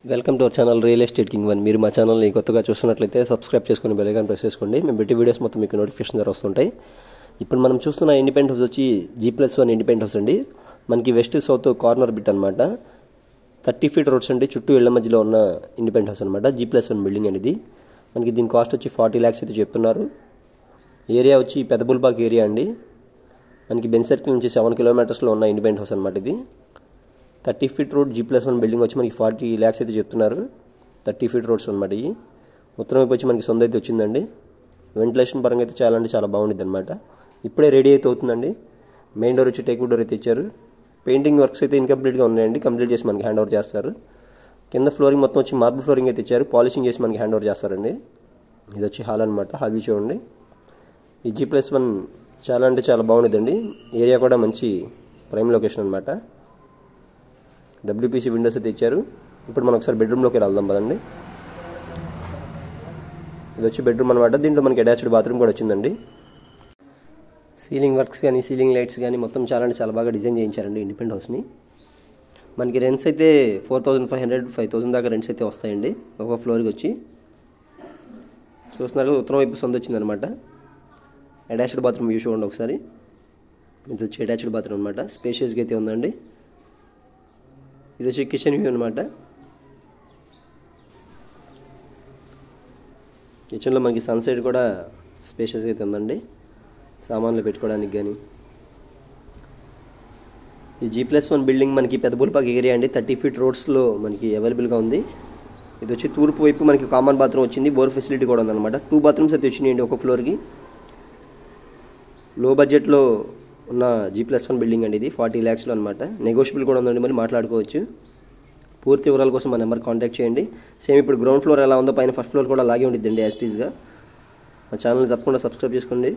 Welcome to our channel real estate king one. మీరు మా ఛానల్ని కొత్తగా చూస్తున్నట్లయితే సబ్స్క్రైబ్ చేసుకుని బెల్ ఐకాన్ ప్రెస్ చేసుకోండి. మేము పెట్టే వీడియోస్ మొత్తం మీకు నోటిఫికేషన్ ద్వారా వస్తుంటాయి. ఇప్పుడు మనం చూస్తున్న ఇండిపెండెంట్ హౌస్ వచ్చి G+1 ఇండిపెండెంట్ హౌస్ అండి. మనకి వెస్ట్ సౌత్ కార్నర్ బిట్ అనమాట. 30 ఫీట్ రోడ్స్ అండి, చుట్టూ ఇళ్ల మధ్యలో ఉన్న ఇండిపెండెంట్ హౌస్ అనమాట. G+1 బిల్డింగ్ అనేది. మనకి దీని కాస్ట్ వచ్చి 40 lakhs అయితే చెప్తున్నారు. ఏరియా వచ్చి పెద్దబుల్బాగ్ ఏరియా అండి. మనకి బెంజ్ సర్కిల్ నుంచి 7 kilometers ఉన్న ఇండిపెండెంట్ హౌస్ అనమాట ఇది. 30 ఫీట్ రోడ్ G+1 బిల్డింగ్ వచ్చి మనకి 40 lakhs అయితే చెప్తున్నారు. 30 ఫీట్ రోడ్స్ అనమాట. ఇవి ఉత్తరం వైపు వచ్చి మనకి సొంత అయితే వచ్చిందండి. వెంటిలేషన్ పరంగా అయితే చాలా అంటే చాలా బాగుంటుంది అనమాట. ఇప్పుడే రెడీ అయితే అవుతుందండి. మెయిన్ డోర్ వచ్చి టేక్ డోర్ అయితే ఇచ్చారు. పెయింటింగ్ వర్క్స్ అయితే ఇన్కంప్లీట్గా ఉన్నాయండి. కంప్లీట్ చేసి మనకి హ్యాండ్ ఓవర్ చేస్తారు. కింద ఫ్లోరింగ్ మొత్తం వచ్చి మార్బుల్ ఫ్లోరింగ్ అయితే ఇచ్చారు. పాలిషింగ్ చేసి మనకి హ్యాండ్ ఓవర్ చేస్తారండి. ఇది వచ్చి హాల్ అనమాట. హాల్ వ్యూ చూడండి. ఈ G+1 చాలా అంటే చాలా బాగుంటుందండి. ఏరియా కూడా మంచి ప్రైమ్ లొకేషన్ అనమాట. WPC విండోస్ అయితే ఇచ్చారు. ఇప్పుడు మనం ఒకసారి బెడ్రూమ్లోకి వెళ్దాం పదండి. ఇది వచ్చి బెడ్రూమ్ అనమాట. దీంట్లో మనకి అటాచ్డ్ బాత్రూమ్ కూడా వచ్చిందండి. సీలింగ్ వర్క్స్ కానీ సీలింగ్ లైట్స్ కానీ మొత్తం చాలా అంటే చాలా బాగా డిజైన్ చేయించారండి ఇండిపెండెంట్ హౌస్ని. మనకి రెంట్స్ అయితే 4,500 5,000 దాకా రెంట్స్ అయితే వస్తాయండి ఒక ఫ్లోర్కి వచ్చి. చూస్తున్నారు ఉత్తరం వైపు సొంత వచ్చిందనమాట. అటాచ్డ్ బాత్రూమ్ వ్యూ చూడండి ఒకసారి. ఇది వచ్చి అటాచ్డ్ బాత్రూమ్ అనమాట. స్పేషియస్గా అయితే ఉందండి. ఇది వచ్చి కిచెన్ వ్యూ అనమాట. కిచెన్లో మనకి సన్సైడ్ కూడా స్పేషియస్గా అయితే ఉందండి, సామాన్లు పెట్టుకోవడానికి కానీ. ఈ G+1 బిల్డింగ్ మనకి పెద్దబుల్బాగ్ ఏరియా అండి. 30 ఫీట్ రోడ్స్లో మనకి అవైలబుల్గా ఉంది. ఇది వచ్చి తూర్పు వైపు మనకి కామన్ బాత్రూమ్ వచ్చింది. బోర్ ఫెసిలిటీ కూడా ఉందన్నమాట. 2 bathrooms అయితే వచ్చినాయండి ఒక ఫ్లోర్కి. లో బడ్జెట్లో ఉన్న G+1 బిల్డింగ్ అండి ఇది. 40 lakhsలో అనమాట. నెగోషియబుల్ కూడా ఉందండి, మరి మాట్లాడుకోవచ్చు. పూర్తి వివరాల కోసం మా నెంబర్ కాంటాక్ట్ చేయండి. సేమ్ ఇప్పుడు గ్రౌండ్ ఫ్లోర్ ఎలా ఉందో పైన ఫస్ట్ ఫ్లోర్ కూడా అలాగే ఉండిద్దండి యాజ్ ఇట్ ఈజ్గా. మా ఛానల్ని తప్పకుండా సబ్స్క్రైబ్ చేసుకోండి.